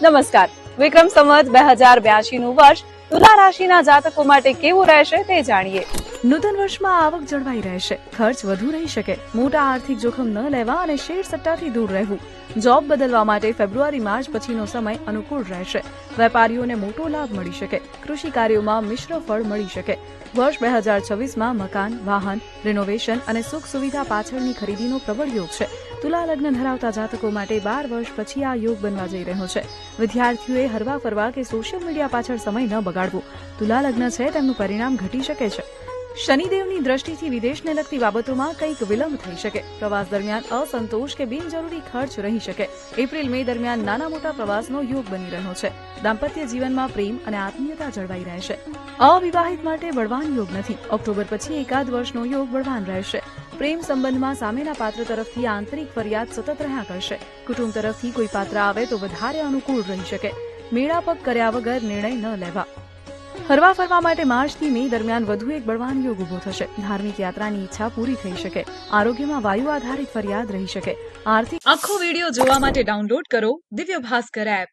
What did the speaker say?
નમસ્કાર. વિક્રમ સંવત 2082 નું વર્ષ તુલા રાશિના જાતકો માટે કેવું રહેશે તે જાણીએ. નૂતન વર્ષમાં આવક જળવાઈ રહેશે, ખર્ચ વધુ રહી શકે, મોટા આર્થિક જોખમ ન લેવા અને શેર સટ્ટાથી દૂર રહેવું. જોબ બદલવા માટે ફેબ્રુઆરી-માર્ચ પછીનો સમય અનુકૂળ રહેશે. વેપારીઓને મોટો લાભ મળી શકે. કૃષિ કાર્યોમાં મિશ્ર ફળ મળી શકે. વર્ષ 2026માં મકાન, વાહન, રિનોવેશન અને સુખ સુવિધા પાછળની ખરીદીનો પ્રબળ યોગ છે. તુલા લગ્ન ધરાવતા જાતકો માટે 12 વર્ષ પછી આ યોગ બનવા જઈ રહ્યો છે. વિદ્યાર્થીઓએ હરવા ફરવા કે સોશિયલ મીડિયા પાછળ સમય ન બગાડવો. તુલા લગ્ન છે તેમનું પરિણામ ઘટી શકે છે. શનિદેવની દ્રષ્ટિથી વિદેશને લગતી બાબતોમાં કંઈક વિલંબ થઈ શકે. પ્રવાસ દરમિયાન અસંતોષ કે બિનજરૂરી ખર્ચ રહી શકે. એપ્રિલ-મે દરમિયાન નાના મોટા પ્રવાસનો યોગ બની રહ્યો છે. દાંપત્ય જીવનમાં પ્રેમ અને આત્મીયતા જળવાઈ રહેશે. અવિવાહિત માટે બળવાન યોગ નથી. ઓક્ટોબર પછી એકાદ વર્ષનો યોગ બળવાન રહેશે. પ્રેમ સંબંધમાં સામેના પાત્ર તરફથી આંતરિક ફરિયાદ સતત રહ્યા કરશે. કુટુંબ તરફથી કોઈ પાત્ર આવે તો વધારે અનુકૂળ રહી શકે. મેળાપગ કર્યા વગર નિર્ણય ન લેવા. હરવા ફરવા માટે માર્ચથી મે દરમિયાન વધુ એક બળવાન યોગ ઉભો થશે. ધાર્મિક યાત્રાની ઈચ્છા પૂરી થઈ શકે. આરોગ્યમાં વાયુ આધારિત ફરિયાદ રહી શકે. આર્થિક આખો વિડીયો જોવા માટે ડાઉનલોડ કરો દિવ્ય ભાસ્કર એપ.